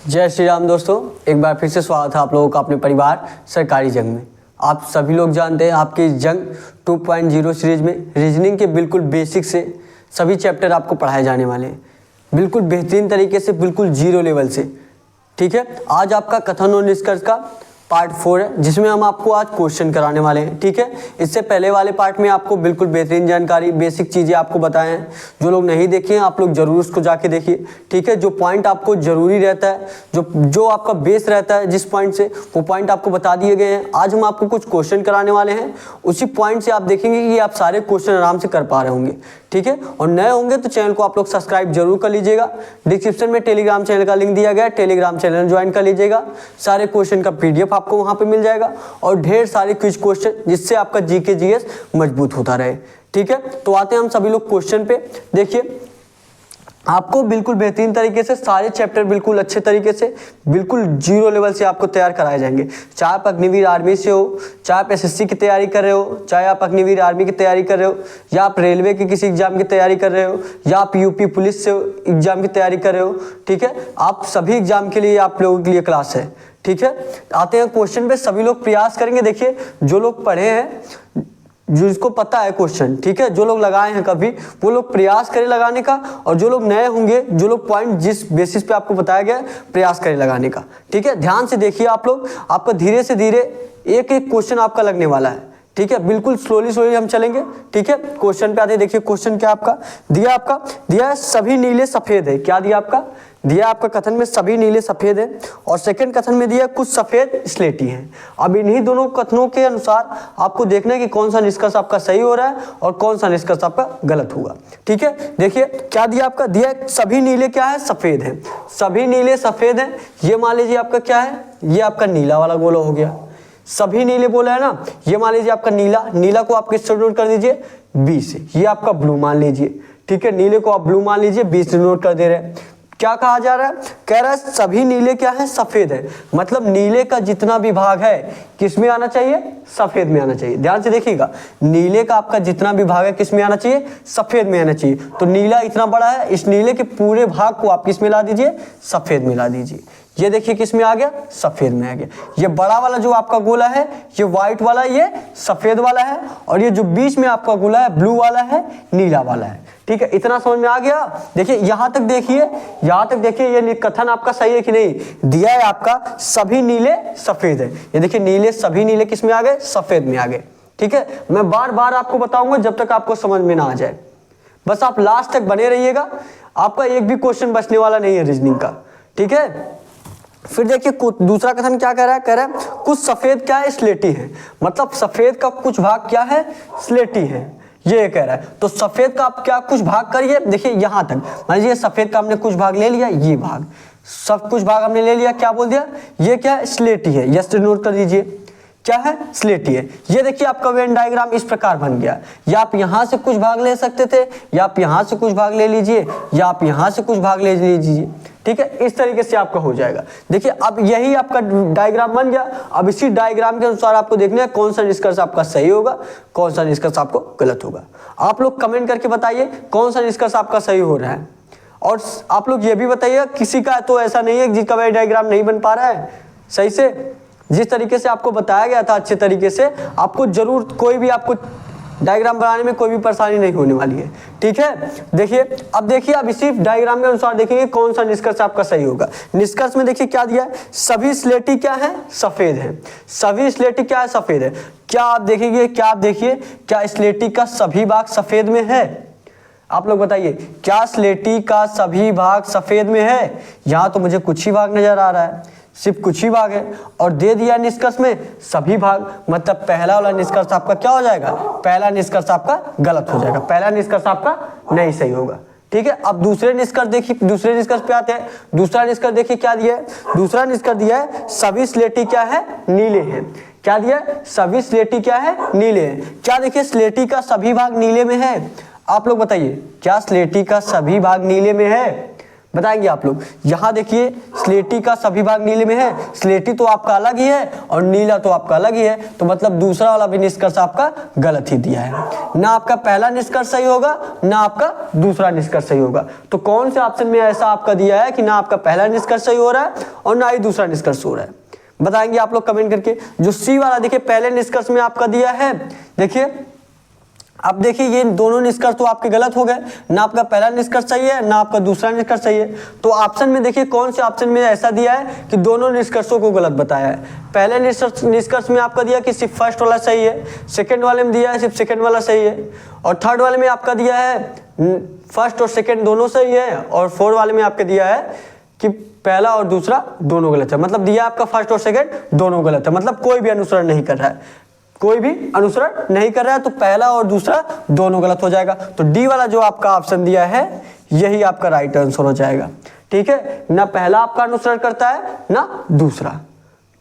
जय श्री राम दोस्तों, एक बार फिर से स्वागत है आप लोगों का अपने परिवार सरकारी जंग में। आप सभी लोग जानते हैं आपके जंग 2.0 सीरीज में रीजनिंग के बिल्कुल बेसिक से सभी चैप्टर आपको पढ़ाए जाने वाले हैं, बिल्कुल बेहतरीन तरीके से, बिल्कुल जीरो लेवल से। ठीक है, आज आपका कथन और निष्कर्ष का पार्ट 4 है, जिसमें हम आपको आज क्वेश्चन कराने वाले हैं। ठीक है, इससे पहले वाले पार्ट में आपको बिल्कुल बेहतरीन जानकारी, बेसिक चीज़ें आपको बताए हैं। जो लोग नहीं देखे हैं आप लोग जरूर उसको जाके देखिए। ठीक है, जो पॉइंट आपको जरूरी रहता है, जो आपका बेस रहता है जिस पॉइंट से, वो पॉइंट आपको बता दिए गए हैं। आज हम आपको कुछ क्वेश्चन कराने वाले हैं, उसी पॉइंट से आप देखेंगे कि आप सारे क्वेश्चन आराम से कर पा रहे होंगे। ठीक है, और नए होंगे तो चैनल को आप लोग सब्सक्राइब जरूर कर लीजिएगा। डिस्क्रिप्शन में टेलीग्राम चैनल का लिंक दिया गया है, टेलीग्राम चैनल ज्वाइन कर लीजिएगा। सारे क्वेश्चन का पीडीएफ आपको वहां पे मिल जाएगा और ढेर सारे क्विज क्वेश्चन, जिससे आपका जीके जीएस मजबूत होता रहे। ठीक है, तो आते हैं हम सभी लोग क्वेश्चन पे। देखिए, आपको बिल्कुल बेहतरीन तरीके से सारे चैप्टर बिल्कुल अच्छे तरीके से, बिल्कुल जीरो लेवल से आपको तैयार कराए जाएंगे। चाहे आप अग्निवीर आर्मी से हो, चाहे आप एसएससी की तैयारी कर रहे हो, चाहे आप अग्निवीर आर्मी की तैयारी कर रहे हो, या आप रेलवे की किसी एग्जाम की तैयारी कर रहे हो, या आप यूपी पुलिस से एग्जाम की तैयारी कर रहे हो। ठीक है, आप सभी एग्जाम के लिए आप लोगों के लिए क्लास है। ठीक है, आते हैं क्वेश्चन पे। सभी लोग प्रयास करेंगे। देखिए, जो लोग पढ़े हैं, जिसको पता है क्वेश्चन, ठीक है, जो लोग लगाए हैं कभी, वो लोग प्रयास करें लगाने का, और जो लोग नए होंगे, जो लोग पॉइंट जिस बेसिस पे आपको बताया गया है, प्रयास करें लगाने का। ठीक है, ध्यान से देखिए आप लोग, आपका धीरे से धीरे एक एक क्वेश्चन आपका लगने वाला है। ठीक है, बिल्कुल स्लोली हम चलेंगे। ठीक है, क्वेश्चन पे आते, देखिए क्वेश्चन क्या आपका दिया है, सभी नीले सफेद है। क्या दिया आपका? दिया आपका कथन में सभी नीले सफेद है, और सेकंड कथन में दिया कुछ सफेद स्लेटी हैं। अब इन्हीं दोनों कथनों के अनुसार आपको देखना है कि कौन सा निष्कर्ष आपका सही हो रहा है और कौन सा निष्कर्ष आपका गलत होगा। ठीक है, देखिए क्या दिया आपका, दिया सभी नीले क्या है, सफेद है। सभी नीले सफेद है, ये मान लीजिए आपका क्या है, ये आपका नीला वाला गोला हो गया। सभी नीले बोला है ना, ये मान लीजिए आपका नीला को आप किससे नोट कर दीजिए, बी से। ये आपका ब्लू मान लीजिए। ठीक है, नीले को आप ब्लू मान लीजिए, बी से नोट कर दे रहे हैं। क्या कहा जा रहा है? कह रहा है सभी नीले क्या है, सफेद है। मतलब नीले का जितना भी भाग है किस में आना चाहिए, सफेद में आना चाहिए। ध्यान से देखिएगा, नीले का आपका जितना भी भाग है किस में आना चाहिए, सफेद में आना चाहिए। तो नीला इतना बड़ा है, इस नीले के पूरे भाग को आप किस में ला दीजिए, सफेद में ला दीजिए। ये देखिए किस में आ गया, सफेद में आ गया। ये बड़ा वाला जो आपका गोला है, ये व्हाइट वाला, ये सफेद वाला है, और ये जो बीच में आपका गोला है, ब्लू वाला है, नीला वाला है। ठीक है, इतना समझ में आ गया। देखिए यहां तक देखिए, ये कथन आपका सही है कि नहीं। दिया है आपका सभी नीले सफेद है, ये देखिए नीले, सभी नीले किस में आ गए, सफेद में आ गए। ठीक है, मैं बार बार आपको बताऊंगा जब तक आपको समझ में ना आ जाए। बस आप लास्ट तक बने रहिएगा, आपका एक भी क्वेश्चन बचने वाला नहीं है रीजनिंग का। ठीक है, फिर देखिए दूसरा कथन क्या कह रहा है, कुछ सफेद क्या है, स्लेटी है। मतलब सफेद का कुछ भाग क्या है, स्लेटी है, ये कह रहा है। तो सफेद का आप क्या कुछ भाग करिए। देखिए यहां तक मान लीजिए सफेद का हमने कुछ भाग ले लिया, ये भाग सब कुछ भाग हमने ले लिया, क्या बोल दिया, ये क्या है, स्लेटी है। यस नोट कर दीजिए, क्या है, स्लेटी है। ये देखिए आपका वेन डायग्राम इस प्रकार बन गया। या आप यहां से कुछ भाग ले सकते थे, या आप यहां से कुछ भाग ले लीजिए, या आप यहां से कुछ भाग ले लीजिए। ठीक है, इस तरीके से आपका हो जाएगा। देखिए अब यही आपका डायग्राम बन गया। अब इसी डायग्राम के अनुसार आपको देखना है कौन सा निष्कर्ष आपका सही होगा, कौन सा निष्कर्ष आपको गलत होगा। आप लोग कमेंट करके बताइए कौन सा निष्कर्ष आपका सही हो रहा है। और आप लोग ये भी बताइए, किसी का तो ऐसा नहीं है जिसका वह डायग्राम नहीं बन पा रहा है सही से। जिस तरीके से आपको बताया गया था अच्छे तरीके से, आपको जरूर कोई भी आपको डायग्राम बनाने में कोई भी परेशानी नहीं होने वाली है। ठीक है, देखिए अब देखिए, अब इसी डायग्राम के अनुसार देखेंगे कौन सा निष्कर्ष आपका सही होगा। निष्कर्ष में देखिए क्या दिया है, सभी स्लेटी क्या है, सफेद है। सभी स्लेटी क्या है, सफेद है। क्या आप देखिए, क्या स्लेटी का सभी भाग सफेद में है? आप लोग बताइए, क्या स्लेटी का सभी भाग सफेद में है? यहां तो मुझे कुछ ही भाग नजर आ रहा है, सिर्फ कुछ ही भाग है, और दे दिया निष्कर्ष में सभी भाग। मतलब पहला वाला निष्कर्ष आपका क्या हो जाएगा, पहला निष्कर्ष आपका गलत हो जाएगा, पहला निष्कर्ष आपका नहीं सही होगा। ठीक है, अब दूसरे निष्कर्ष देखिए, दूसरे निष्कर्ष पे आते हैं। दूसरा निष्कर्ष देखिए क्या दिया है, दूसरा निष्कर्ष दिया है सभी स्लेटी क्या है, नीले हैं। क्या दिया है, सभी स्लेटी क्या है, नीले हैं। क्या देखिए स्लेटी का सभी भाग नीले में है? आप लोग बताइए, क्या स्लेटी का सभी भाग नीले में है? बताएंगे आप लोग। यहाँ देखिए स्लेटी का सभी भाग नीले में है। स्लेटी तो आपका अलग ही है और नीला तो आपका अलग ही है, तो मतलब दूसरा वाला भी निष्कर्ष आपका गलत ही दिया है। ना आपका पहला निष्कर्ष सही होगा, ना आपका दूसरा निष्कर्ष सही होगा। तो कौन से ऑप्शन में ऐसा आपका दिया है कि ना आपका पहला निष्कर्ष सही हो रहा है और ना ही दूसरा निष्कर्ष हो रहा है। बताएंगे आप लोग कमेंट करके। जो सी वाला देखिए पहले निष्कर्ष में आपका दिया है, देखिए अब देखिए ये दोनों निष्कर्ष तो आपके गलत हो गए, ना आपका पहला निष्कर्ष सही है ना आपका दूसरा निष्कर्ष सही है। तो ऑप्शन में देखिए कौन से ऑप्शन में ऐसा दिया है कि दोनों निष्कर्षों को गलत बताया है। पहले निष्कर्ष में आपका दिया कि सिर्फ फर्स्ट वाला सही है, सेकंड वाले में दिया है सिर्फ सेकंड वाला सही है, और थर्ड वाले में आपका दिया है फर्स्ट और सेकंड दोनों सही है, और फोर्थ वाले में आपका दिया है कि पहला और दूसरा दोनों गलत है। मतलब दिया आपका फर्स्ट और सेकंड दोनों गलत है, मतलब कोई भी अनुसरण नहीं कर रहा है, कोई भी अनुसरण नहीं कर रहा है, तो पहला और दूसरा दोनों गलत हो जाएगा। तो डी वाला जो आपका ऑप्शन दिया है यही आपका राइट आंसर हो जाएगा। ठीक है, ना पहला आपका अनुसरण करता है ना दूसरा।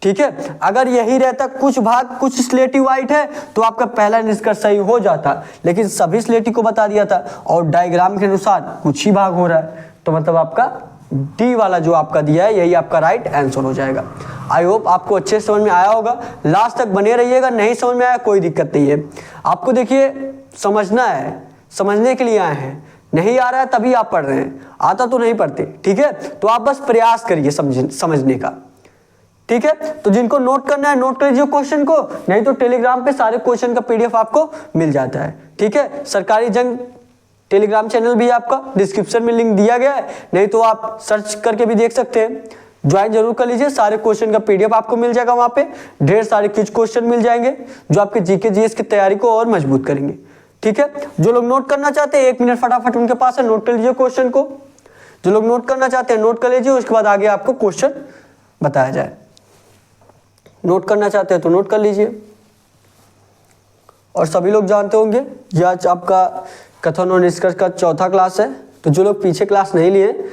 ठीक है, अगर यही रहता कुछ भाग कुछ स्लेटी व्हाइट है तो आपका पहला निष्कर्ष सही हो जाता, लेकिन सभी स्लेटी को बता दिया था और डायग्राम के अनुसार कुछ ही भाग हो रहा है, तो मतलब आपका डी वाला जो आपका दिया है यही आपका राइट आंसर हो जाएगा। आई होप आपको अच्छे से समझ में आया होगा, लास्ट तक बने रहिएगा। नहीं समझ में आया कोई दिक्कत नहीं है, आपको देखिए समझना है, समझने के लिए आए हैं। नहीं आ रहा है तभी आप पढ़ रहे हैं, आता तो नहीं पढ़ते। ठीक है, तो आप बस प्रयास करिए समझने का। ठीक है, तो जिनको नोट करना है नोट कर लीजिए क्वेश्चन को, नहीं तो टेलीग्राम पे सारे क्वेश्चन का पीडीएफ आपको मिल जाता है। ठीक है, सरकारी जंग टेलीग्राम चैनल भी आपका डिस्क्रिप्शन में लिंक दिया गया है, नहीं तो आप सर्च करके भी देख सकते हैं। ज्वाइन जरूर कर लीजिए, सारे क्वेश्चन का पीडीएफ आपको मिल जाएगा वहां पे, ढेर सारे क्विज क्वेश्चन मिल जाएंगे जो आपके जीके जीएस की तैयारी को और मजबूत करेंगे। ठीक है, जो लोग नोट करना चाहते हैं 1 मिनट फटाफट उनके पास है, नोट कर लीजिए क्वेश्चन को। जो लोग नोट करना चाहते हैं नोट कर लीजिए, उसके बाद आगे आपको क्वेश्चन बताया जाए। नोट करना चाहते हैं तो नोट कर लीजिए। और सभी लोग जानते होंगे ये आज आपका कथन और निष्कर्ष का चौथा क्लास है, तो जो लोग पीछे क्लास नहीं लिए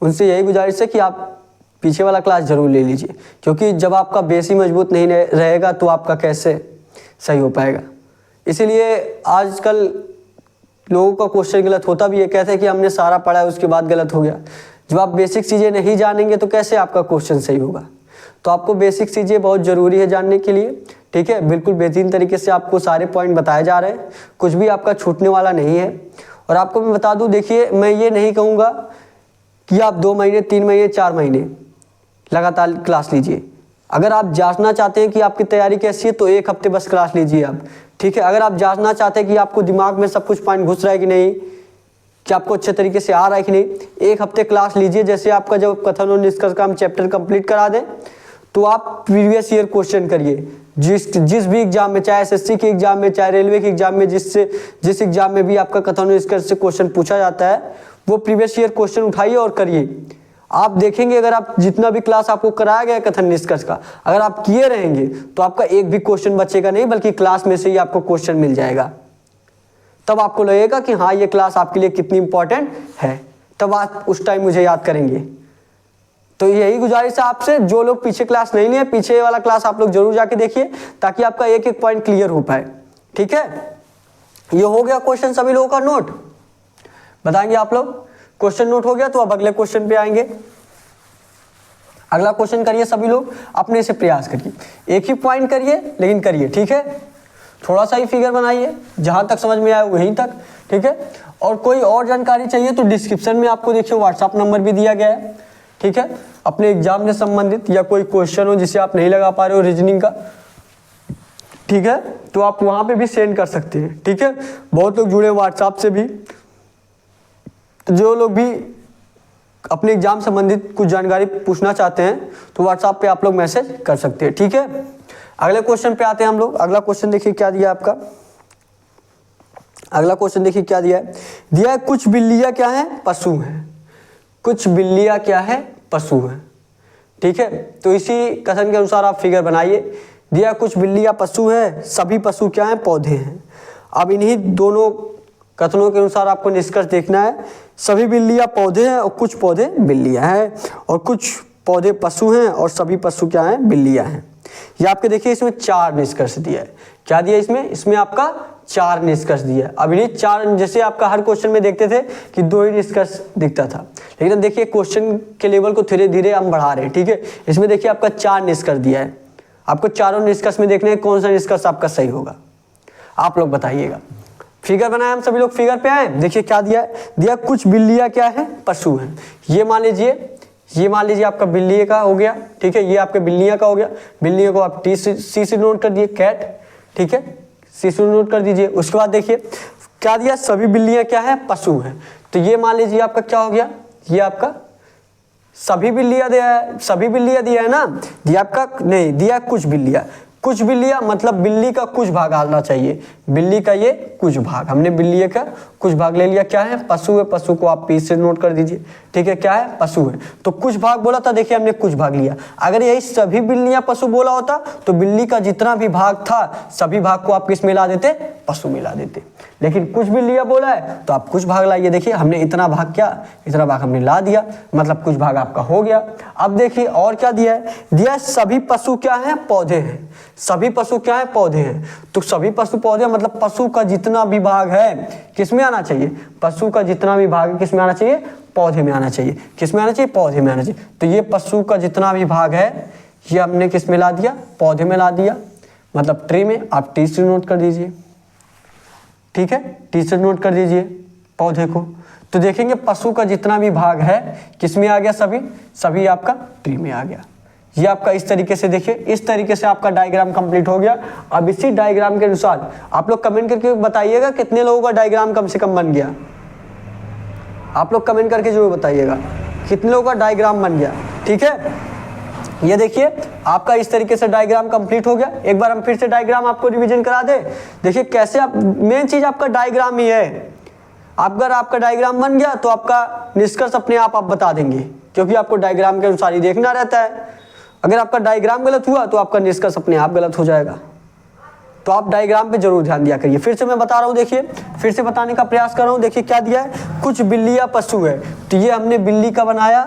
उनसे यही गुजारिश है कि आप पीछे वाला क्लास जरूर ले लीजिए, क्योंकि जब आपका बेस ही मजबूत नहीं रहेगा तो आपका कैसे सही हो पाएगा। इसीलिए आजकल लोगों का क्वेश्चन गलत होता भी है, कहते हैं कि हमने सारा पढ़ा है उसके बाद गलत हो गया। जब आप बेसिक चीज़ें नहीं जानेंगे तो कैसे आपका क्वेश्चन सही होगा। तो आपको बेसिक चीज़ें बहुत ज़रूरी है जानने के लिए। ठीक है, बिल्कुल बेहतरीन तरीके से आपको सारे पॉइंट बताए जा रहे हैं, कुछ भी आपका छूटने वाला नहीं है। और आपको मैं बता दूं, देखिए मैं ये नहीं कहूँगा कि आप 2 महीने 3 महीने 4 महीने लगातार क्लास लीजिए। अगर आप जांचना चाहते हैं कि आपकी तैयारी कैसी है तो 1 हफ्ते बस क्लास लीजिए आप। ठीक है, अगर आप जांचना चाहते हैं कि आपको दिमाग में सब कुछ पॉइंट घुस रहा है कि नहीं, कि आपको अच्छे तरीके से आ रहा है कि नहीं, 1 हफ्ते क्लास लीजिए। जैसे आपका जब कथन और निष्कर्ष का हम चैप्टर कंप्लीट करा दें तो आप प्रीवियस ईयर क्वेश्चन करिए, जिस भी एग्जाम में, चाहे एसएससी के एग्जाम में, चाहे रेलवे के एग्जाम में, जिस एग्जाम में भी आपका कथन और निष्कर्ष से क्वेश्चन पूछा जाता है वो प्रीवियस ईयर क्वेश्चन उठाइए और करिए। आप देखेंगे अगर आप जितना भी क्लास आपको कराया गया कथन निष्कर्ष का अगर आप किए रहेंगे तो आपका एक भी क्वेश्चन बचेगा नहीं, बल्कि क्लास में से ही आपको क्वेश्चन मिल जाएगा। तब आपको लगेगा कि हाँ ये क्लास आपके लिए कितनी इंपॉर्टेंट है, तब आप उस टाइम मुझे याद करेंगे। तो यही गुजारिश है आपसे, जो लोग पीछे क्लास नहीं लिए पीछे वाला क्लास आप लोग जरूर जाके देखिए, ताकि आपका एक एक पॉइंट क्लियर हो पाए। ठीक है, ये हो गया क्वेश्चन सभी लोगों का नोट। बताएंगे आप लोग क्वेश्चन नोट हो गया तो अब अगले क्वेश्चन पे आएंगे। अगला क्वेश्चन करिए सभी लोग, अपने से प्रयास करिए, एक ही पॉइंट करिए लेकिन करिए। ठीक है, थोड़ा सा ही फिगर बनाइए, जहां तक समझ में आए वहीं तक। ठीक है, और कोई और जानकारी चाहिए तो डिस्क्रिप्शन में आपको देखिए व्हाट्सएप नंबर भी दिया गया है। ठीक है, अपने एग्जाम से संबंधित या कोई क्वेश्चन हो जिसे आप नहीं लगा पा रहे हो रीजनिंग का, ठीक है, तो आप वहां पे भी सेंड कर सकते हैं। ठीक है, बहुत लोग जुड़े व्हाट्सएप से भी, जो लोग भी अपने एग्जाम संबंधित कुछ जानकारी पूछना चाहते हैं तो व्हाट्सएप पे आप लोग मैसेज कर सकते हैं। ठीक है, अगले क्वेश्चन पे आते हैं हम लोग। अगला क्वेश्चन देखिए क्या दिया आपका। अगला क्वेश्चन देखिए क्या दिया है। दिया है कुछ बिल्लियां क्या हैं, पशु हैं। कुछ बिल्लियां क्या है, पशु हैं। ठीक है, तो इसी कथन के अनुसार आप फिगर बनाइए। दिया कुछ बिल्लियां पशु हैं, सभी पशु क्या हैं, पौधे हैं। अब इन्हीं दोनों कथनों के अनुसार आपको निष्कर्ष देखना है। सभी बिल्लियां पौधे हैं और कुछ पौधे बिल्लियां हैं, और कुछ पौधे पशु हैं और सभी पशु क्या हैं, बिल्लियां हैं। ये आपके देखिए इसमें 4 निष्कर्ष दिया है। क्या दिया इसमें आपका 4 निष्कर्ष दिया है। अब इन्हीं 4, जैसे आपका हर क्वेश्चन में देखते थे कि 2 ही निष्कर्ष दिखता था, लेकिन अब देखिए क्वेश्चन के लेवल को धीरे धीरे हम बढ़ा रहे हैं। ठीक है, इसमें देखिए आपका 4 निष्कर्ष दिया है। आपको चारों निष्कर्ष में देखना है कौन सा निष्कर्ष आपका सही होगा, आप लोग बताइएगा। फिगर बनाए हम सभी लोग, फिगर पे आए। देखिए क्या दिया है। दिया कुछ बिल्लियां क्या है, पशु हैं। ये मान लीजिए ये मान लीजिए आपका बिल्ली का हो गया, ठीक है, ये आपके बिल्लियाँ का हो गया, बिल्लियों को आप सी से नोट कर दिए, कैट, ठीक है, सी से नोट कर दीजिए। उसके बाद देखिए क्या दिया, सभी बिल्लियाँ क्या है, पशु है। तो ये मान लीजिए आपका क्या हो गया, ये आपका सभी बिल्लियाँ दिया है, सभी बिल्लियाँ दिया है ना, दिया आपका नहीं दिया कुछ बिल्लियाँ, कुछ बिल्लियाँ मतलब बिल्ली का कुछ भाग आना चाहिए, बिल्ली का ये कुछ भाग, हमने बिल्ली का कुछ भाग ले लिया, क्या है, पशु है, पशु को आप पी से नोट कर दीजिए, ठीक है, क्या है, पशु है। तो कुछ भाग बोला था, देखिए हमने कुछ भाग लिया। अगर यही सभी बिल्लियाँ पशु बोला होता तो बिल्ली का जितना भी भाग था सभी भाग को आप किस में ला देते, पशु में ला देते। लेकिन कुछ बिल्लियाँ बोला है तो आप कुछ भाग लाइए, देखिए हमने इतना भाग, क्या इतना भाग हमने ला दिया, मतलब कुछ भाग आपका हो गया। अब देखिए और क्या दिया है, दिया है सभी पशु क्या है, पौधे हैं, सभी पशु क्या है, पौधे हैं। तो सभी पशु पौधे मतलब पशु का जितना भी भाग है किस में आना चाहिए, पशु का जितना भी भाग है किस में आना चाहिए, पौधे में आना चाहिए, किस में आना चाहिए, पौधे में आना चाहिए। तो ये पशु का जितना भी भाग है ये हमने किस में ला दिया, पौधे में ला दिया, मतलब ट्री में। आप टी से नोट कर दीजिए, ठीक है, टी से नोट कर दीजिए पौधे को। तो देखेंगे पशु का जितना भी भाग है किस में आ गया, सभी, सभी आपका ट्री में आ गया। ये आपका इस तरीके से देखिए, इस तरीके से आपका डायग्राम कंप्लीट हो गया। अब इसी डायग्राम के अनुसार आप लोग कमेंट करके बताइएगा कितने लोगों का डायग्राम कम से कम बन गया। आप लोग कमेंट करके जरूर बताइएगा कितने लोगों का डायग्राम बन गया, ठीक है। ये देखिए आपका इस तरीके से डायग्राम कंप्लीट हो गया। एक बार हम फिर से डायग्राम आपको रिवीजन करा दे। देखिए कैसे आप, मेन चीज आपका डायग्राम ही है। अगर आपका डायग्राम बन गया तो आपका निष्कर्ष अपने आप बता देंगे, क्योंकि आपको डायग्राम के अनुसार ही देखना रहता है। अगर आपका डायग्राम गलत हुआ तो आपका निष्कर्ष अपने आप गलत हो जाएगा। तो आप डायग्राम पे जरूर ध्यान दिया करिए। फिर से मैं बता रहा हूँ, देखिए फिर से बताने का प्रयास कर रहा हूँ। देखिए क्या दिया है, कुछ बिल्लियाँ पशु है, तो ये हमने बिल्ली का बनाया।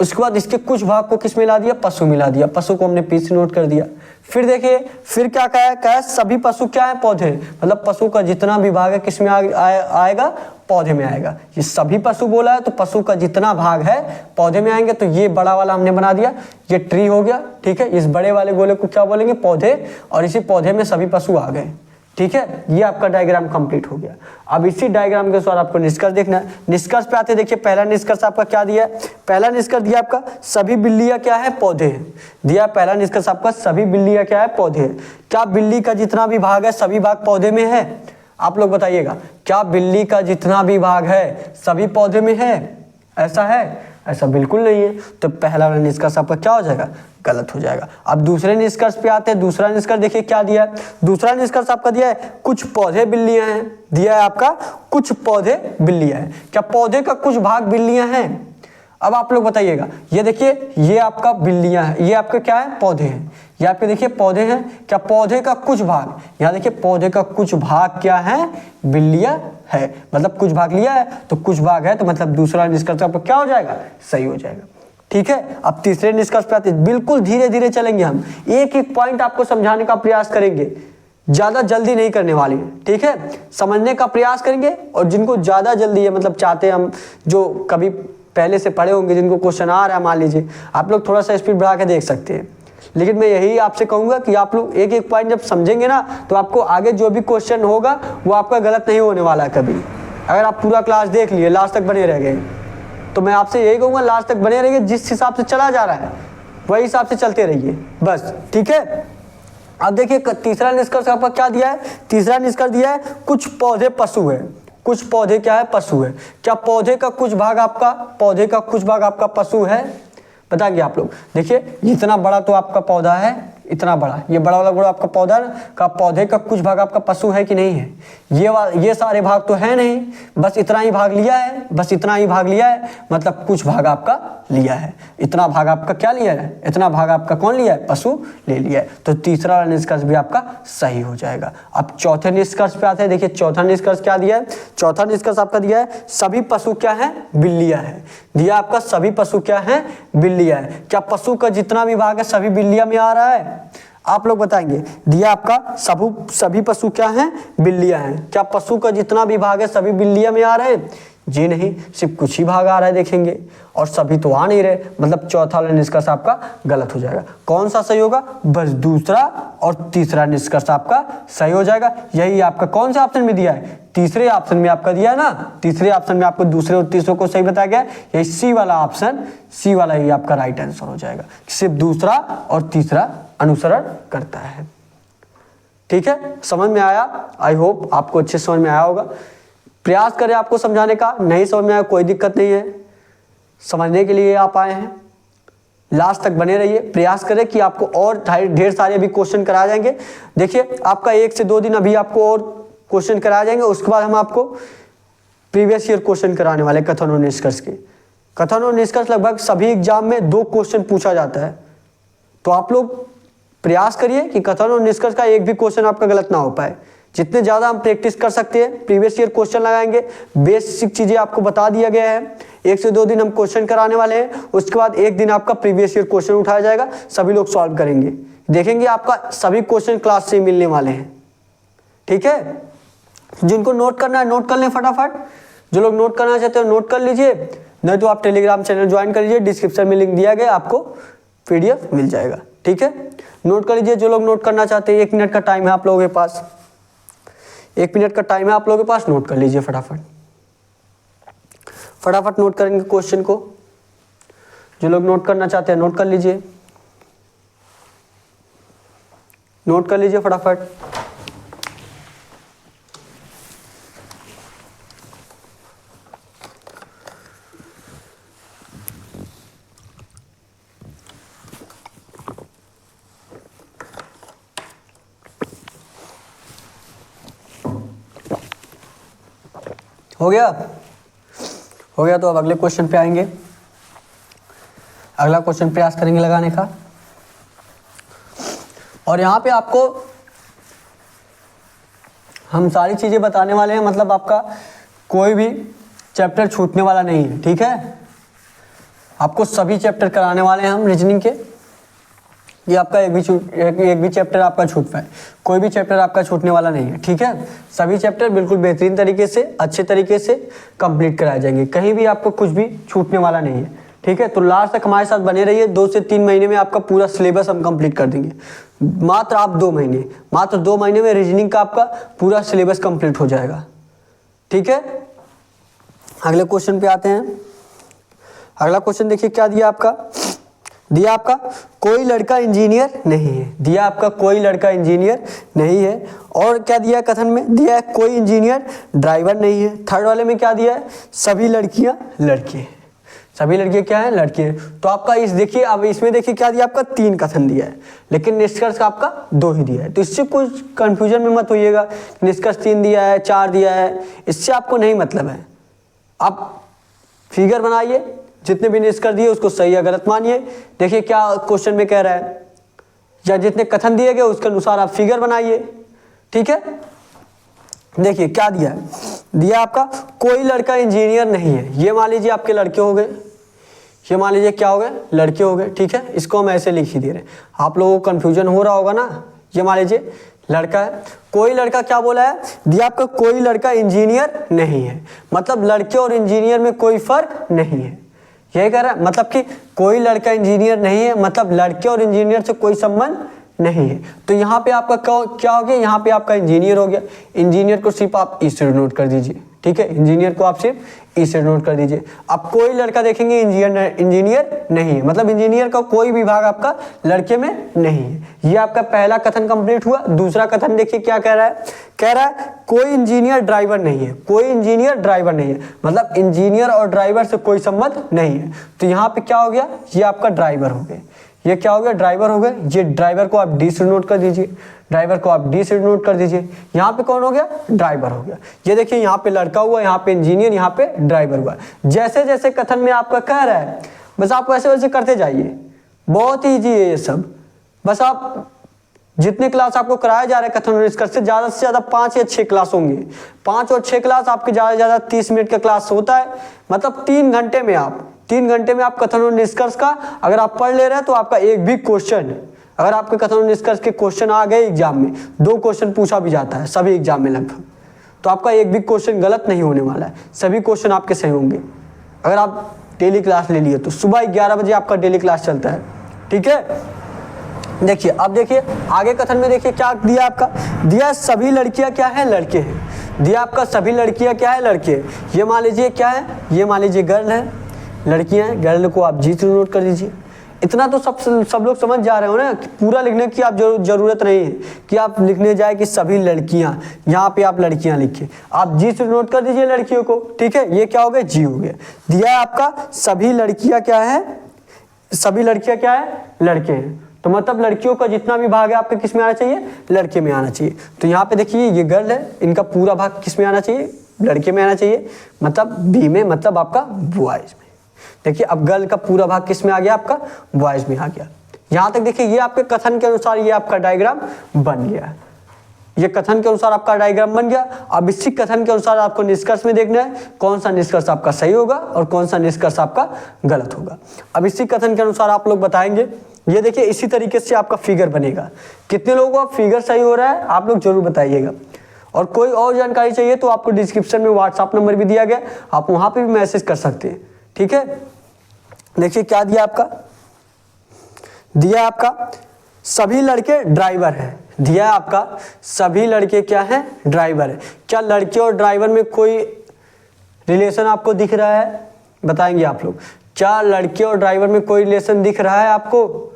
उसके बाद इसके कुछ भाग को किस में ला दिया, पशु में ला दिया, पशु को हमने पी से नोट कर दिया। फिर देखिए फिर क्या कहा है, सभी पशु क्या है, पौधे, मतलब पशु का जितना भी भाग है किस में आएगा, पौधे में आएगा। ये सभी पशु बोला है तो पशु का जितना भाग है पौधे में आएंगे। तो ये बड़ा वाला हमने बना दिया, ये ट्री हो गया, ठीक है। इस बड़े वाले गोले को क्या बोलेंगे, पौधे, और इसी पौधे में सभी पशु आ गए, ठीक है। ये आपका डायग्राम कंप्लीट हो गया। अब इसी डायग्राम के अनुसार आपको निष्कर्ष देखना है। निष्कर्ष पे आते, देखिए पहला निष्कर्ष आपका क्या दिया है, पहला निष्कर्ष दिया आपका सभी बिल्लियां क्या है, पौधे हैं, दिया पहला निष्कर्ष आपका सभी बिल्लियां क्या है, पौधे हैं। क्या बिल्ली का जितना भी भाग है सभी भाग पौधे में है, आप लोग बताइएगा, क्या बिल्ली का जितना भी भाग है सभी पौधे में है, ऐसा है, ऐसा बिल्कुल नहीं है। तो पहला वाला निष्कर्ष आपका क्या हो जाएगा, गलत हो जाएगा। अब दूसरे निष्कर्ष पे आते हैं। दूसरा निष्कर्ष देखिए क्या दिया है, दूसरा निष्कर्ष आपका दिया है कुछ पौधे बिल्लियां हैं, दिया है आपका कुछ पौधे बिल्लियां हैं। क्या पौधे का कुछ भाग बिल्लियां हैं, अब आप लोग बताइएगा। ये देखिए ये आपका बिल्लियां हैं, ये आपके क्या है, पौधे हैं, ये आपके देखिए पौधे हैं। क्या पौधे का कुछ भाग, यहाँ देखिए पौधे का कुछ भाग क्या है, बिल्लियां है, मतलब कुछ भाग लिया है तो कुछ भाग है, तो मतलब दूसरा निष्कर्ष आपका क्या हो जाएगा, सही हो जाएगा, ठीक है। अब तीसरे निष्कर्ष पे आते हैं। बिल्कुल धीरे धीरे चलेंगे हम, एक एक पॉइंट आपको समझाने का प्रयास करेंगे, ज्यादा जल्दी नहीं करने वाली है, ठीक है। समझने का प्रयास करेंगे, और जिनको ज्यादा जल्दी है, मतलब चाहते हैं हम, जो कभी पहले से पढ़े होंगे, जिनको क्वेश्चन आ रहा है, मान लीजिए आप लोग थोड़ा सा स्पीड बढ़ा के देख सकते हैं। लेकिन मैं यही आपसे कहूंगा कि आप लोग एक एक पॉइंट जब समझेंगे ना, तो आपको आगे जो भी क्वेश्चन होगा वो आपका गलत नहीं होने वाला है कभी। अगर आप पूरा क्लास देख लिए, लास्ट तक बने रह गए, तो मैं आपसे यही कहूंगा लास्ट तक बने रहिए, जिस हिसाब से चला जा रहा है वही हिसाब से चलते रहिए बस, ठीक है। अब देखिए तीसरा निष्कर्ष आपका क्या दिया है, तीसरा निष्कर्ष दिया है कुछ पौधे पशु है, कुछ पौधे क्या है, पशु है। क्या पौधे का कुछ भाग आपका, पौधे का कुछ भाग आपका पशु है, बताएंगे आप लोग। देखिए इतना बड़ा तो आपका पौधा है, इतना बड़ा, ये बड़ा वाला गोला आपका पौधा का, पौधे का कुछ भाग आपका पशु है कि नहीं है, ये सारे भाग तो है नहीं, बस इतना ही भाग लिया है, बस इतना ही भाग लिया है, मतलब कुछ भाग आपका लिया है, इतना भाग आपका क्या लिया है, इतना भाग आपका कौन लिया है, पशु ले लिया है। तो तीसरा वाला निष्कर्ष भी आपका सही हो जाएगा। अब चौथे निष्कर्ष पे आते हैं। देखिए चौथा निष्कर्ष क्या दिया है, चौथा निष्कर्ष आपका दिया है सभी पशु क्या है, बिल्लियां है, दिया आपका सभी पशु क्या है, बिल्लियां है। क्या पशु का जितना भी भाग है सभी बिल्लियां में आ रहा है, आप लोग बताएंगे। दिया आपका सभी पशु क्या हैं, बिल्लियां हैं। क्या पशु का जितना भी भाग है सभी बिल्लियां में आ रहे हैं, जी नहीं, सिर्फ कुछ ही भाग आ रहा है देखेंगे, और सभी तो आ नहीं रहे, मतलब चौथा वाला निष्कर्ष आपका गलत हो जाएगा। कौन सा सही होगा? बस दूसरा और तीसरा निष्कर्ष आपका सही हो जाएगा। यही आपका कौन से ऑप्शन में दिया है? तीसरे ऑप्शन में आपका दिया है ना, तीसरे ऑप्शन में आपको दूसरे और तीसरे को सही बताया गया है। यही सी वाला ऑप्शन, सी वाला ही आपका राइट आंसर हो जाएगा। सिर्फ दूसरा और तीसरा अनुसरण करता है। ठीक है, समझ में आया? आई होप आपको अच्छे समझ में आया होगा। प्रयास करें आपको समझाने का, नहीं समझ में आया कोई दिक्कत नहीं है, समझने के लिए आप आए हैं। लास्ट तक बने रहिए, प्रयास करें कि आपको और ढेर सारे भी क्वेश्चन कराए जाएंगे। देखिए आपका 1 से 2 दिन अभी आपको और क्वेश्चन कराए जाएंगे, उसके बाद हम आपको प्रीवियस ईयर क्वेश्चन कराने वाले कथन और निष्कर्ष के। कथन और निष्कर्ष लगभग सभी एग्जाम में 2 क्वेश्चन पूछा जाता है, तो आप लोग प्रयास करिए कि कथन और निष्कर्ष का एक भी क्वेश्चन आपका गलत ना हो पाए। जितने ज़्यादा हम प्रैक्टिस कर सकते हैं, प्रीवियस ईयर क्वेश्चन लगाएंगे, बेसिक चीज़ें आपको बता दिया गया है। 1 से 2 दिन हम क्वेश्चन कराने वाले हैं, उसके बाद 1 दिन आपका प्रीवियस ईयर क्वेश्चन उठाया जाएगा, सभी लोग सॉल्व करेंगे। देखेंगे आपका सभी क्वेश्चन क्लास से मिलने वाले हैं। ठीक है, जिनको नोट करना है नोट कर लें फटाफट। जो लोग नोट करना चाहते हो नोट कर लीजिए, नहीं तो आप टेलीग्राम चैनल ज्वाइन कर लीजिए, डिस्क्रिप्शन में लिंक दिया गया, आपको PDF मिल जाएगा। ठीक है, नोट कर लीजिए जो लोग नोट करना चाहते हैं। 1 मिनट का टाइम है आप लोगों के पास, 1 मिनट का टाइम है आप लोगों के पास, नोट कर लीजिए फटाफट। फटाफट नोट करेंगे क्वेश्चन को। जो लोग नोट करना चाहते हैं नोट कर लीजिए, नोट कर लीजिए फटाफट। हो गया? हो गया तो अब अगले क्वेश्चन पे आएंगे। अगला क्वेश्चन प्रयास करेंगे लगाने का, और यहाँ पे आपको हम सारी चीज़ें बताने वाले हैं, मतलब आपका कोई भी चैप्टर छूटने वाला नहीं है। ठीक है, आपको सभी चैप्टर कराने वाले हैं हम रीजनिंग के। ये आपका एक भी चैप्टर आपका छूट पाए, कोई भी चैप्टर आपका छूटने वाला नहीं है। ठीक है, सभी चैप्टर बिल्कुल बेहतरीन तरीके से, अच्छे तरीके से कंप्लीट कराए जाएंगे, कहीं भी आपको कुछ भी छूटने वाला नहीं है। ठीक है, तो लास्ट तक हमारे साथ बने रहिए। 2 से 3 महीने में आपका पूरा सिलेबस हम कंप्लीट कर देंगे। मात्र 2 महीने में रीजनिंग का आपका पूरा सिलेबस कंप्लीट हो जाएगा। ठीक है, अगले क्वेश्चन पे आते हैं। अगला क्वेश्चन देखिए क्या दिया आपका, दिया आपका कोई लड़का इंजीनियर नहीं है, दिया आपका कोई लड़का इंजीनियर नहीं है। और क्या दिया कथन में, दिया है कोई इंजीनियर ड्राइवर नहीं है। थर्ड वाले में क्या दिया है, सभी लड़कियां लड़के हैं, सभी लड़कियां क्या है, लड़के हैं। तो आपका इस देखिए, अब इसमें देखिए क्या दिया आपका 3 कथन दिया है, लेकिन निष्कर्ष का आपका 2 ही दिया है। तो इससे कुछ कंफ्यूजन में मत होइएगा, निष्कर्ष 3 दिया है 4 दिया है, इससे आपको नहीं मतलब है। आप फिगर बनाइए, जितने भी निष्कर्ष दिए उसको सही या गलत मानिए। देखिए क्या क्वेश्चन में कह रहा है, या जितने कथन दिए गए उसके अनुसार आप फिगर बनाइए। ठीक है, देखिए क्या दिया है, दिया आपका कोई लड़का इंजीनियर नहीं है। ये मान लीजिए आपके लड़के हो गए, ये मान लीजिए क्या हो गए, लड़के हो गए। ठीक है, इसको हम ऐसे लिख ही दे रहे हैं, आप लोगों को कंफ्यूजन हो रहा होगा ना। ये मान लीजिए लड़का है, कोई लड़का क्या बोला है, दिया आपका कोई लड़का इंजीनियर नहीं है, मतलब लड़के और इंजीनियर में कोई फर्क नहीं है। यही कह रहा है, मतलब कि कोई लड़का इंजीनियर नहीं है, मतलब लड़के और इंजीनियर से कोई संबंध नहीं है। तो यहाँ पे आपका क्या हो गया, यहाँ पे आपका इंजीनियर हो गया। इंजीनियर को सिर्फ आप ई से नोट कर दीजिए। ठीक है, इंजीनियर को आप सिर्फ ई से नोट कर दीजिए। अब कोई लड़का देखेंगे इंजीनियर नहीं है, मतलब इंजीनियर का कोई विभाग आपका लड़के में नहीं है। ये आपका पहला कथन कंप्लीट हुआ। दूसरा कथन देखिए क्या कह रहा है, कह रहा है कोई इंजीनियर ड्राइवर नहीं है, कोई इंजीनियर ड्राइवर नहीं है, मतलब इंजीनियर और ड्राइवर से कोई संबंध नहीं है। तो यहाँ पे क्या हो गया, ये आपका ड्राइवर हो गया। ये क्या हो गया, ड्राइवर हो गए। ये ड्राइवर को आप डी से नोट कर दीजिए, ड्राइवर को आप डी से नोट कर दीजिए। यहाँ पे कौन हो गया, ड्राइवर हो गया। ये देखिए यहाँ पे लड़का हुआ, यहाँ पे इंजीनियर, यहाँ पे ड्राइवर हुआ। जैसे जैसे कथन में आपका कह रहा है, बस आप वैसे वैसे करते जाइए, बहुत ईजी है ये सब। बस आप जितने क्लास आपको कराया जा रहा है कथन और निष्कर्ष से ज़्यादा 5 या 6 क्लास होंगे। 5 और 6 क्लास आपके ज़्यादा से ज़्यादा 30 मिनट का क्लास होता है, मतलब 3 घंटे में आप कथन और निष्कर्ष का अगर आप पढ़ ले रहे हैं तो आपका एक भी क्वेश्चन, अगर आपके कथन और निष्कर्ष के क्वेश्चन आ गए एग्जाम में, 2 क्वेश्चन पूछा भी जाता है सभी एग्जाम में लगभग, तो आपका एक भी क्वेश्चन गलत नहीं होने वाला है, सभी क्वेश्चन आपके सही होंगे। अगर आप डेली क्लास ले लिए तो सुबह 11 बजे आपका डेली क्लास चलता है, ठीक है। देखिए अब देखिए आगे कथन में देखिए क्या दिया आपका, दिया सभी लड़कियां क्या है, लड़के हैं। दिया आपका सभी लड़कियां क्या है, लड़के हैं। ये मान लीजिए क्या है, ये मान लीजिए गर्ल है, लड़कियां हैं, गर्ल को आप जी नोट कर दीजिए। इतना तो सब लोग समझ जा रहे हो ना कि पूरा लिखने की आप जरूरत नहीं है कि आप लिखने जाए कि सभी लड़कियां, यहाँ पे आप लड़कियां लिखिए, आप जी से नोट कर दीजिए लड़कियों को, ठीक है। ये क्या हो गया, जी हो गया। दिया है आपका सभी लड़कियां क्या है, सभी लड़कियां क्या है, लड़के हैं। तो मतलब लड़कियों का जितना भी भाग है आपके किस में आना चाहिए, लड़के में आना चाहिए। तो यहाँ पे देखिए ये गर्ल है, इनका पूरा भाग किस में आना चाहिए, लड़के में आना चाहिए, मतलब बी में, मतलब आपका बॉयज में। देखिए अब गर्ल का पूरा भाग किस में आ गया, आपका बॉयज में आ गया। यहां तक देखिए ये आपके कथन के अनुसार ये आपका डायग्राम बन गया। ये कथन के अनुसार आपका डायग्राम बन गया। अब इसी कथन के अनुसार आपको निष्कर्ष में देखना है कौन सा निष्कर्ष आपका सही होगा और कौन सा निष्कर्ष आपका गलत होगा। अब इसी कथन के अनुसार आप लोग बताएंगे। ये देखिए इसी तरीके से आपका फिगर बनेगा। कितने लोगों का फिगर सही हो रहा है आप लोग जरूर बताइएगा। और कोई और जानकारी चाहिए तो आपको डिस्क्रिप्शन में व्हाट्सएप नंबर भी दिया गया, आप वहां पर भी मैसेज कर सकते हैं, ठीक है। देखिए क्या दिया आपका, दिया आपका सभी लड़के ड्राइवर हैं। दिया आपका सभी लड़के क्या हैं, ड्राइवर है। क्या लड़के और ड्राइवर में कोई रिलेशन आपको दिख रहा है, बताएंगे आप लोग। क्या लड़के और ड्राइवर में कोई रिलेशन दिख रहा है आपको,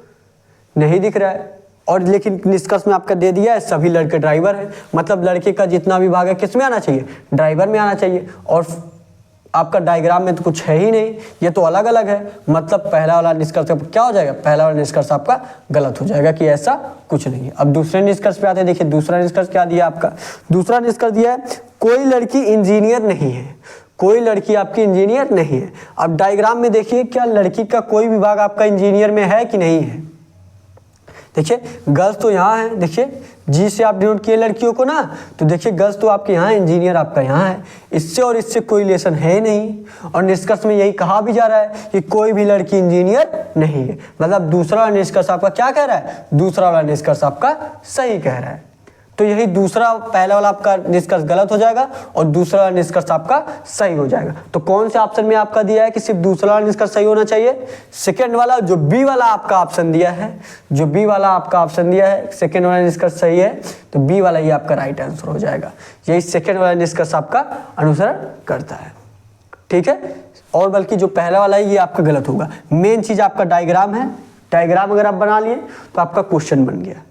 नहीं दिख रहा है। और लेकिन निष्कर्ष में आपका दे दिया है सभी लड़के ड्राइवर है, मतलब लड़के का जितना भी भाग है किस में आना चाहिए, ड्राइवर में आना चाहिए। और आपका डायग्राम में तो कुछ है ही नहीं, ये तो अलग अलग है, मतलब पहला वाला निष्कर्ष क्या हो जाएगा, पहला वाला निष्कर्ष आपका गलत हो जाएगा कि ऐसा कुछ नहीं है। अब दूसरे निष्कर्ष पे आते हैं। देखिए दूसरा निष्कर्ष क्या दिया आपका, दूसरा निष्कर्ष दिया है कोई लड़की इंजीनियर नहीं है, कोई लड़की आपकी इंजीनियर नहीं है। अब डायग्राम में देखिए क्या लड़की का कोई विभाग आपका इंजीनियर में है कि नहीं है। देखिए गर्ल्स तो यहाँ है, देखिए जी से आप डिनोट किए लड़कियों को ना, तो देखिए गर्ल्स तो आपके यहाँ है, इंजीनियर आपका यहाँ है। इससे और इससे कोई रिलेशन है नहीं। और निष्कर्ष में यही कहा भी जा रहा है कि कोई भी लड़की इंजीनियर नहीं है, मतलब दूसरा वाला निष्कर्ष आपका क्या कह रहा है, दूसरा वाला निष्कर्ष आपका सही कह रहा है। तो यही दूसरा, पहला वाला आपका निष्कर्ष गलत हो जाएगा और दूसरा वाला निष्कर्ष आपका सही हो जाएगा। तो कौन से ऑप्शन में आपका दिया है कि सिर्फ दूसरा वाला निष्कर्ष सही होना चाहिए, सेकंड वाला, जो बी वाला आपका ऑप्शन दिया है, जो बी वाला आपका ऑप्शन दिया है सेकंड वाला निष्कर्ष सही है, तो बी वाला ही आपका राइट आंसर हो जाएगा। यही सेकंड वाला निष्कर्ष आपका अनुसरण करता है, ठीक है। और बल्कि जो पहला वाला है ये आपका गलत होगा। मेन चीज आपका डायग्राम है, डायग्राम अगर आप बना लिए तो आपका क्वेश्चन बन गया।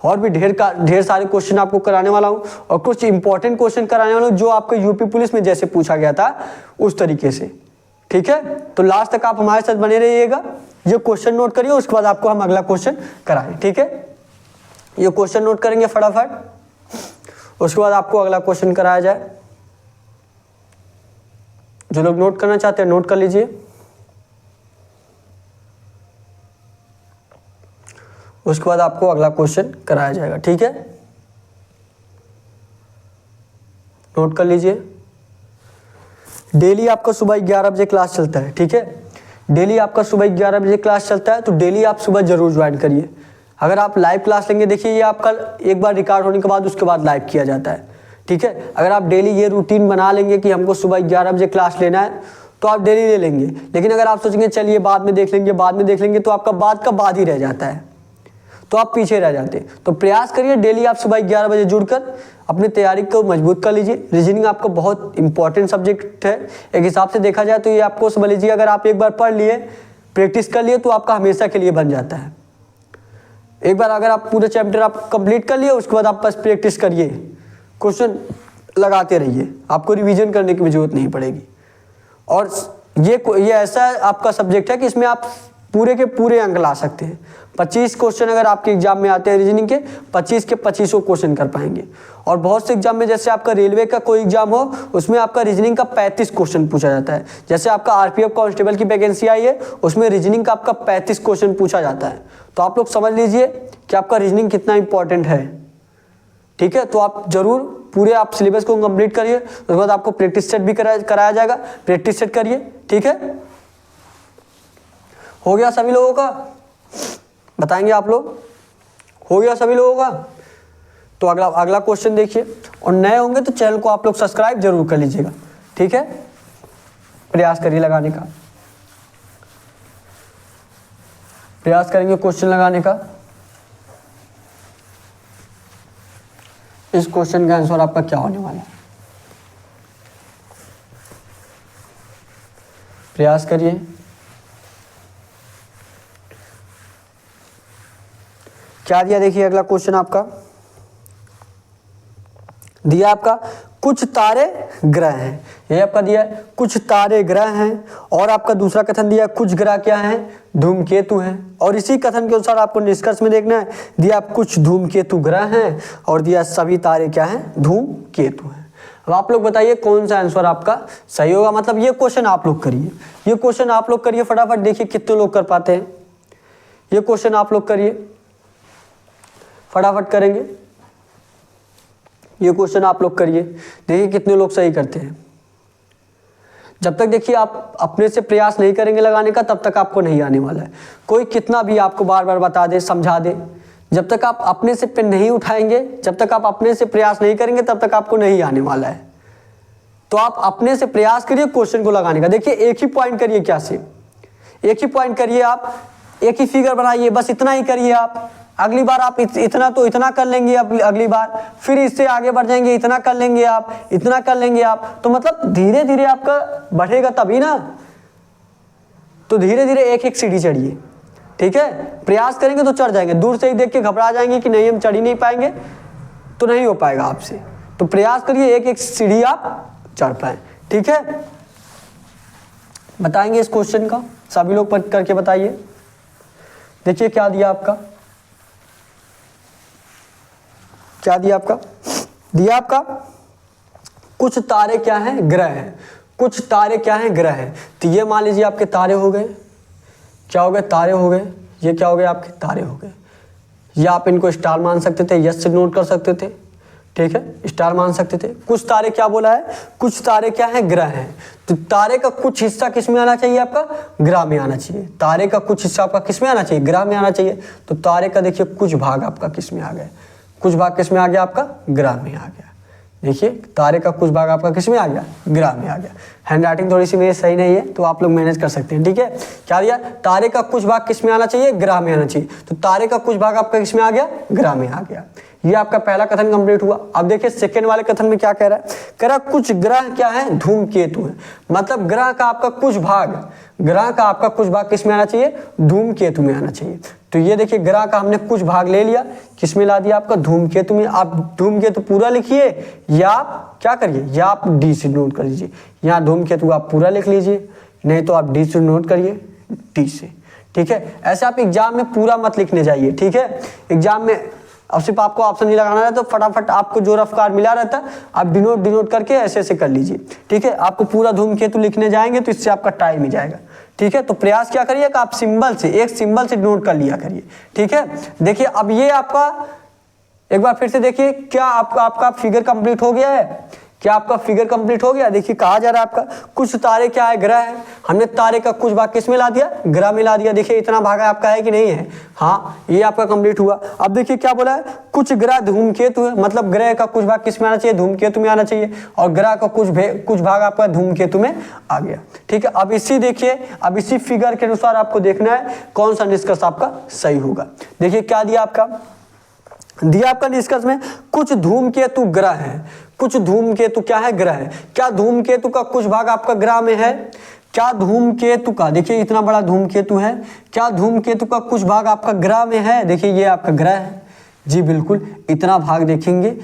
और भी ढेर सारे क्वेश्चन आपको कराने वाला हूं और कुछ इंपॉर्टेंट क्वेश्चन कराने वाला हूं जो आपको यूपी पुलिस में जैसे पूछा गया था उस तरीके से, ठीक है। तो लास्ट तक आप हमारे साथ बने रहिएगा। ये क्वेश्चन नोट करिए, उसके बाद आपको हम अगला क्वेश्चन कराएं, ठीक है। ये क्वेश्चन नोट करेंगे फटाफट, उसके बाद आपको अगला क्वेश्चन कराया जाए। जो लोग नोट करना चाहते हैं नोट कर लीजिए, उसके बाद आपको अगला क्वेश्चन कराया जाएगा, ठीक है। नोट कर लीजिए। डेली आपका सुबह 11 बजे क्लास चलता है, ठीक है। डेली आपका सुबह 11 बजे क्लास चलता है, तो डेली आप सुबह जरूर ज्वाइन करिए। अगर आप लाइव क्लास लेंगे, देखिए ये आपका एक बार रिकॉर्ड होने के बाद उसके बाद लाइव किया जाता है, ठीक है। अगर आप डेली ये रूटीन बना लेंगे कि हमको सुबह 11 बजे क्लास लेना है तो आप डेली ले लेंगे। लेकिन अगर आप सोचेंगे चलिए बाद में देख लेंगे, बाद में देख लेंगे, तो आपका बाद का बाद ही रह जाता है, तो आप पीछे रह जाते हैं। तो प्रयास करिए डेली आप सुबह 11 बजे जुड़कर अपनी तैयारी को मजबूत कर लीजिए। रीजनिंग आपका बहुत इंपॉर्टेंट सब्जेक्ट है। एक हिसाब से देखा जाए तो ये आपको समझ लीजिए, अगर आप एक बार पढ़ लिए, प्रैक्टिस कर लिए, तो आपका हमेशा के लिए बन जाता है। एक बार अगर आप पूरे चैप्टर आप कंप्लीट कर लिए, उसके बाद आप बस प्रैक्टिस करिए, क्वेश्चन लगाते रहिए, आपको रिवीजन करने की भी जरूरत नहीं पड़ेगी। और ये ऐसा आपका सब्जेक्ट है कि इसमें आप पूरे के पूरे अंक ला सकते हैं। 25 क्वेश्चन अगर आपके एग्जाम में आते हैं रीजनिंग के, 25 के 25 क्वेश्चन कर पाएंगे। और बहुत से एग्जाम में, जैसे आपका रेलवे का कोई एग्जाम हो, उसमें आपका रीजनिंग का 35 क्वेश्चन पूछा जाता है। जैसे आपका आरपीएफ कांस्टेबल की वैकेंसी आई है, उसमें रीजनिंग का आपका 35 क्वेश्चन पूछा जाता है। तो आप लोग समझ लीजिए कि आपका रीजनिंग कितना इंपॉर्टेंट है, ठीक है। तो आप जरूर पूरे आप सिलेबस को कंप्लीट करिए, उसके बाद आपको प्रैक्टिस सेट भी कराया जाएगा, प्रैक्टिस सेट करिए, ठीक है। हो गया सभी लोगों का, बताएंगे आप लोग, हो गया सभी लोगों का। तो अगला क्वेश्चन देखिए, और नए होंगे तो चैनल को आप लोग सब्सक्राइब जरूर कर लीजिएगा, ठीक है। प्रयास करिए लगाने का, प्रयास करेंगे क्वेश्चन लगाने का। इस क्वेश्चन का आंसर आपका क्या होने वाला है, प्रयास करिए। क्या दिया देखिए, अगला क्वेश्चन आपका दिया आपका कुछ तारे ग्रह हैं, ये आपका दिया है कुछ तारे ग्रह हैं, और आपका दूसरा कथन दिया कुछ ग्रह क्या हैं, धूमकेतु हैं। और इसी कथन के अनुसार आपको निष्कर्ष में देखना है, दिया कुछ धूमकेतु ग्रह हैं और दिया सभी तारे क्या हैं, धूमकेतु हैं। अब आप लोग बताइए कौन सा आंसर आपका सही होगा। मतलब ये क्वेश्चन आप लोग करिए, ये क्वेश्चन आप लोग करिए फटाफट, देखिए कितने लोग कर पाते हैं। ये क्वेश्चन आप लोग करिए, फटाफट करेंगे। ये क्वेश्चन आप लोग करिए, देखिए कितने लोग सही करते हैं। जब तक देखिए आप अपने से प्रयास नहीं करेंगे लगाने का, तब तक आपको नहीं आने वाला है। कोई कितना भी आपको बार बार बता दे, समझा दे, जब तक आप अपने से पेन नहीं उठाएंगे, जब तक आप अपने से प्रयास नहीं करेंगे, तब तक आपको नहीं आने वाला है। तो आप अपने से प्रयास करिए क्वेश्चन को लगाने का। देखिए एक ही पॉइंट करिए, क्या से एक ही पॉइंट करिए, आप एक ही फिगर बनाइए, बस इतना ही करिए आप। अगली बार आप इतना तो इतना कर लेंगे, अगली बार फिर इससे आगे बढ़ जाएंगे, इतना कर लेंगे आप, इतना कर लेंगे आप। तो मतलब धीरे धीरे आपका बढ़ेगा तभी ना। तो धीरे धीरे एक एक सीढ़ी चढ़िए, ठीक है। प्रयास करेंगे तो चढ़ जाएंगे, दूर से ही देख के घबरा जाएंगे कि नहीं हम चढ़ ही नहीं पाएंगे, तो नहीं हो पाएगा आपसे। तो प्रयास करिए एक एक सीढ़ी आप चढ़ पाए, ठीक है। बताएंगे इस क्वेश्चन का, सभी लोग करके बताइए। देखिए क्या दिया आपका, क्या दिया आपका, दिया आपका कुछ तारे क्या हैं, ग्रह हैं। कुछ तारे क्या हैं, ग्रह हैं। तो ये मान लीजिए आपके तारे हो गए, क्या हो गए, तारे हो गए। ये क्या हो गए, आपके तारे हो गए। या आप इनको स्टार मान सकते थे, यस से नोट कर सकते थे, ठीक है, स्टार मान सकते थे। कुछ तारे क्या बोला है, कुछ तारे क्या हैं, ग्रह हैं। तो तारे का कुछ हिस्सा किस में आना चाहिए, आपका ग्रह में आना चाहिए। तारे का कुछ हिस्सा आपका किस में आना चाहिए, ग्रह में आना चाहिए। तो तारे का देखिए कुछ भाग आपका किस में आ गया, कुछ भाग किस में आ गया, आपका ग्रह में आ गया। देखिए तारे का कुछ भाग आपका किस में आ गया, ग्रह में आ गया। हैंड राइटिंग थोड़ी सी मेरी सही नहीं है, तो आप लोग मैनेज कर सकते हैं, ठीक है। क्या दिया, तारे का कुछ भाग किस में आना चाहिए, ग्रह में आना चाहिए। तो तारे का कुछ भाग आपका किस में आ गया, ग्रह में आ गया। ये आपका पहला कथन कंप्लीट हुआ। अब देखिए सेकंड वाले कथन में क्या कह रहा है, कह रहा कुछ ग्रह क्या है, धूमकेतु है। मतलब ग्रह का आपका कुछ भाग, ग्रह का आपका कुछ भाग किस में आना चाहिए, धूमकेतु में आना चाहिए। तो ये देखिए ग्रह का हमने कुछ भाग ले लिया, किस में ला दिया, आपका धूमकेतु में। आप धूमकेतु पूरा लिखिए, या आप क्या करिए, या आप डी से नोट कर लीजिए। यहाँ धूमकेतु आप पूरा लिख लीजिए, नहीं तो आप डी से नोट करिए, डी से, ठीक है। ऐसे आप एग्जाम में पूरा मत लिखने जाइए, ठीक है। एग्जाम में अब सिर्फ आपको ऑप्शन नहीं लगाना है, तो फटाफट आपको जो रफ्तार मिला रहता है आप डिनोट करके ऐसे ऐसे कर लीजिए, ठीक है। आपको पूरा धूमकेतु लिखने जाएंगे तो इससे आपका टाइम ही जाएगा, ठीक है। तो प्रयास क्या करिए कि आप सिंबल से, एक सिंबल से डिनोट कर लिया करिए, ठीक है। देखिए अब ये आपका एक बार फिर से देखिए, क्या आपका फिगर कंप्लीट हो गया है, क्या आपका फिगर कंप्लीट हो गया। देखिए कहा जा रहा है आपका कुछ तारे क्या है, ग्रह है। हमने तारे का कुछ भाग किस में ला दिया, ग्रह में ला दिया। देखिए इतना भाग आपका है कि नहीं है, हाँ ये आपका कंप्लीट हुआ। अब देखिए क्या बोला है, कुछ ग्रह धूमकेतु है। मतलब ग्रह का कुछ भाग किस में आना चाहिए, धूमकेतु में आना चाहिए, और ग्रह का कुछ भाग आपका धूमकेतु में आ गया, ठीक है। अब इसी देखिए, अब इसी फिगर के अनुसार आपको देखना है कौन सा निष्कर्ष आपका सही होगा। देखिए क्या दिया आपका, दिया आपका निष्कर्ष में कुछ धूमकेतु ग्रह है। कुछ धूमकेतु क्या है, ग्रह है। क्या धूमकेतु का कुछ भाग आपका ग्रह में है, क्या धूमकेतु का, देखिए इतना बड़ा धूमकेतु है, क्या धूमकेतु का कुछ भाग आपका ग्रह में है। देखिए ये आपका ग्रह है, जी बिल्कुल, इतना भाग देखेंगे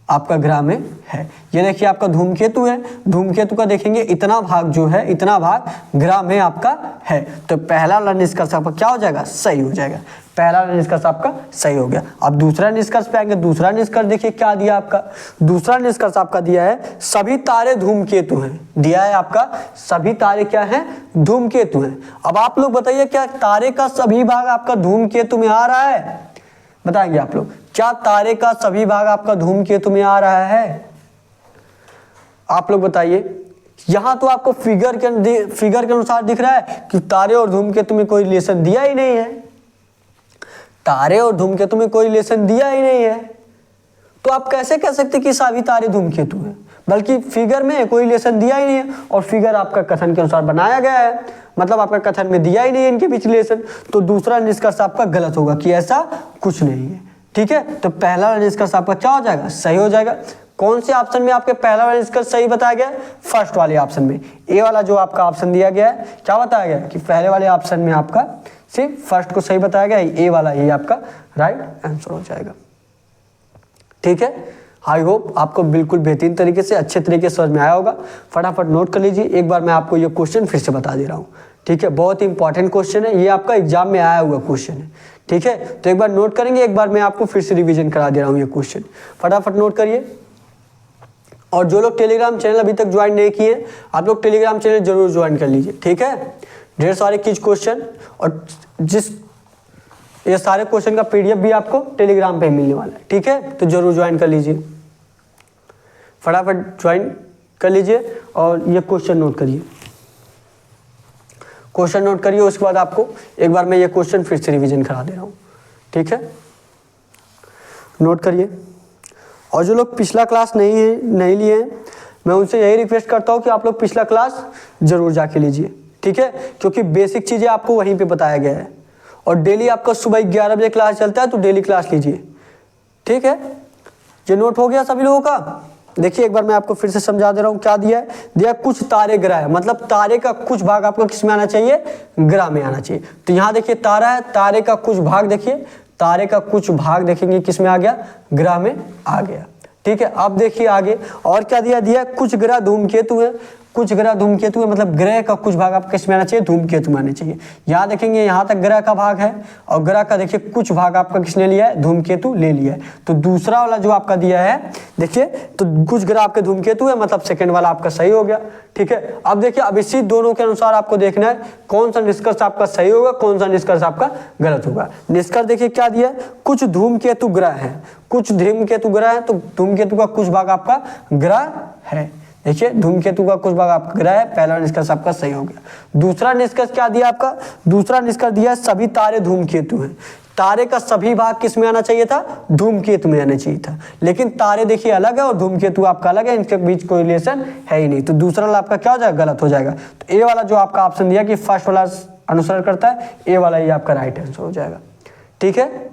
आपका ग्रह में है। ये देखिए आपका धूमकेतु है, धूमकेतु का देखेंगे इतना भाग जो है, इतना भाग ग्रह में आपका है। तो पहला वाला निष्कर्ष आपका क्या हो जाएगा, सही हो जाएगा। पहला निष्कर्ष आपका सही हो गया। अब दूसरा निष्कर्ष पे आएंगे। दूसरा निष्कर्ष देखिए क्या दिया आपका, दूसरा निष्कर्ष आपका दिया है सभी तारे धूमकेतु हैं। दिया है आपका सभी तारे क्या हैं, धूमकेतु हैं। अब आप लोग बताइए क्या तारे का सभी भाग आपका धूमकेतु में आ रहा है, बताएंगे आप लोग, क्या तारे का सभी भाग आपका धूमकेतु में आ रहा है, आप लोग बताइए। यहां तो आपको फिगर के अनुसार दिख रहा है कि तारे और धूमकेतु में कोई रिलेशन दिया ही नहीं है, तारे और धूमकेतु में कोई रिलेशन दिया ही नहीं है। तो आप कैसे कह सकते कि सभी तारे धूमकेतु हैं, बल्कि फिगर में कोई रिलेशन दिया ही नहीं है और फिगर आपका कथन के अनुसार बनाया गया है, मतलब आपका कथन में दिया ही नहीं है इनके बीच रिलेशन, तो दूसरा निष्कर्ष आपका गलत होगा कि ऐसा कुछ नहीं है। ठीक है, तो पहला निष्कर्ष आपका क्या हो जाएगा, सही हो जाएगा। कौन से ऑप्शन में आपके पहला वाला निष्कर्ष सही बताया गया है, फर्स्ट वाले ऑप्शन में। ए वाला जो आपका ऑप्शन दिया गया है, क्या बताया गया कि पहले वाले ऑप्शन में आपका सिर्फ फर्स्ट को सही बताया गया है, ए वाला ये आपका राइट आंसर हो जाएगा। ठीक है, आई होप आपको बिल्कुल बेहतरीन तरीके से अच्छे तरीके से समझ में आया होगा। फटाफट नोट कर लीजिए, एक बार मैं आपको ये क्वेश्चन फिर से बता दे रहा हूँ। ठीक है, बहुत ही इंपॉर्टेंट क्वेश्चन है, ये आपका एग्जाम में आया हुआ क्वेश्चन है। ठीक है, तो एक बार नोट करेंगे, एक बार मैं आपको फिर से रिवीजन करा दे रहा हूँ ये क्वेश्चन, फटाफट नोट करिए। और जो लोग टेलीग्राम चैनल अभी तक ज्वाइन नहीं किए, आप लोग टेलीग्राम चैनल जरूर ज्वाइन कर लीजिए। ठीक है, ढेर सारे क्विज क्वेश्चन और ये सारे क्वेश्चन का पीडीएफ भी आपको टेलीग्राम पे मिलने वाला है। ठीक है, तो जरूर ज्वाइन कर लीजिए, फटाफट ज्वाइन कर लीजिए और ये क्वेश्चन नोट करिए। क्वेश्चन नोट करिए, उसके बाद आपको एक बार मैं ये क्वेश्चन फिर से रिवीजन करा दे रहा हूँ। ठीक है, नोट करिए। और जो लोग पिछला क्लास नहीं लिए हैं, मैं उनसे यही रिक्वेस्ट करता हूँ कि आप लोग पिछला क्लास जरूर जाके लीजिए। ठीक है, क्योंकि बेसिक चीज़ें आपको वहीं पे बताया गया है और डेली आपका सुबह 11 बजे क्लास चलता है, तो डेली क्लास लीजिए। ठीक है, ये नोट हो गया सभी लोगों का। देखिए एक बार मैं आपको फिर से समझा दे रहा हूँ, क्या दिया है, दिया कुछ तारे ग्रह है, मतलब तारे का कुछ भाग आपको किस में आना चाहिए, ग्रह में आना चाहिए। तो यहाँ देखिए तारा है, तारे का कुछ भाग देखिए, तारे का कुछ भाग देखेंगे किस में आ गया, ग्रह में आ गया। ठीक है, अब देखिए आगे और क्या दिया कुछ ग्रह धूमकेतु है, कुछ ग्रह धूमकेतु है, मतलब ग्रह का कुछ भाग आपको किस में आना चाहिए, धूमकेतु में आना चाहिए। यहाँ देखेंगे यहाँ तक ग्रह का भाग है और ग्रह का देखिए कुछ भाग आपका किसने लिया है, धूमकेतु ले लिया है। तो दूसरा वाला जो आपका दिया है देखिए, तो कुछ ग्रह आपके धूमकेतु है, मतलब सेकंड वाला आपका सही हो गया। ठीक है, अब देखिए अब इसी दोनों के अनुसार आपको देखना है कौन सा निष्कर्ष आपका सही होगा, कौन सा निष्कर्ष आपका गलत होगा। निष्कर्ष देखिए क्या दिया है, कुछ धूमकेतु ग्रह है, कुछ धूमकेतु ग्रह है, तो धूमकेतु का कुछ भाग आपका ग्रह है। देखिए धूमकेतु का कुछ भाग आपका ग्रह है, पहला निष्कर्ष आपका सही हो गया। दूसरा निष्कर्ष क्या दिया आपका, दूसरा निष्कर्ष दिया सभी तारे धूमकेतु हैं। तारे का सभी भाग किस में आना चाहिए था, धूमकेतु में आना चाहिए था, लेकिन तारे देखिए अलग है और धूमकेतु आपका अलग है, इनके बीच कोई रिलेशन है ही नहीं। तो दूसरा वाला आपका क्या हो जाएगा, गलत हो जाएगा। तो ए वाला जो आपका ऑप्शन दिया कि फर्स्ट वाला अनुसरण करता है, ए वाला ही आपका राइट आंसर हो जाएगा। ठीक है,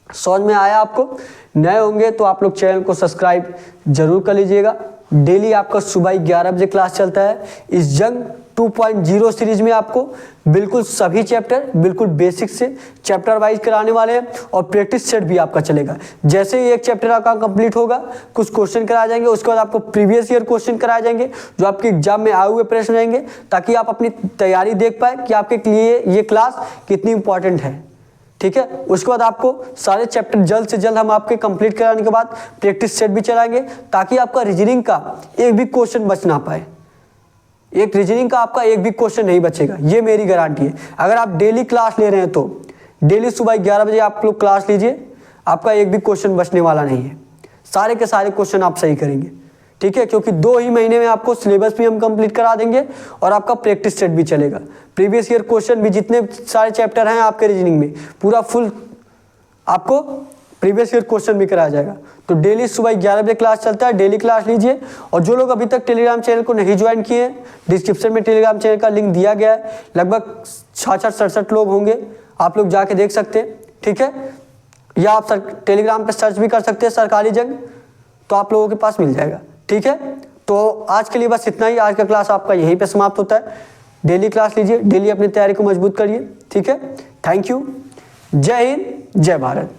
समझ में आया आपको। नए होंगे तो आप लोग चैनल को सब्सक्राइब जरूर कर लीजिएगा। डेली आपका सुबह 11 बजे क्लास चलता है। इस जंग 2.0 सीरीज में आपको बिल्कुल सभी चैप्टर बिल्कुल बेसिक से चैप्टर वाइज कराने वाले हैं और प्रैक्टिस सेट भी आपका चलेगा। जैसे ही एक चैप्टर आपका कंप्लीट होगा, कुछ क्वेश्चन कराए जाएंगे, उसके बाद आपको प्रीवियस ईयर क्वेश्चन कराए जाएंगे जो आपके एग्जाम में आए हुए प्रश्न रहेंगे, ताकि आप अपनी तैयारी देख पाए कि आपके लिए ये क्लास कितनी इंपॉर्टेंट है। ठीक है, उसके बाद आपको सारे चैप्टर जल्द से जल्द हम आपके कंप्लीट कराने के बाद प्रैक्टिस सेट भी चलाएंगे, ताकि आपका रीजनिंग का एक भी क्वेश्चन बच ना पाए। एक रीजनिंग का आपका एक भी क्वेश्चन नहीं बचेगा, ये मेरी गारंटी है। अगर आप डेली क्लास ले रहे हैं तो डेली सुबह 11 बजे आप लोग क्लास लीजिए, आपका एक भी क्वेश्चन बचने वाला नहीं है। सारे के सारे क्वेश्चन आप सही करेंगे। ठीक है, क्योंकि 2 ही महीने में आपको सिलेबस भी हम कंप्लीट करा देंगे और आपका प्रैक्टिस सेट भी चलेगा। प्रीवियस ईयर क्वेश्चन भी जितने सारे चैप्टर हैं आपके रीजनिंग में पूरा फुल आपको प्रीवियस ईयर क्वेश्चन भी कराया जाएगा। तो डेली सुबह 11 बजे क्लास चलता है, डेली क्लास लीजिए। और जो लोग अभी तक टेलीग्राम चैनल को नहीं ज्वाइन किए हैं, डिस्क्रिप्शन में टेलीग्राम चैनल का लिंक दिया गया है। लगभग 66-67 लोग होंगे, आप लोग जाके देख सकते हैं। ठीक है, या आप टेलीग्राम पर सर्च भी कर सकते हैं सरकारी जंग, तो आप लोगों के पास मिल जाएगा। ठीक है, तो आज के लिए बस इतना ही। आज का क्लास आपका यहीं पे समाप्त होता है। डेली क्लास लीजिए, डेली अपनी तैयारी को मजबूत करिए। ठीक है, थैंक यू। जय हिंद, जय भारत।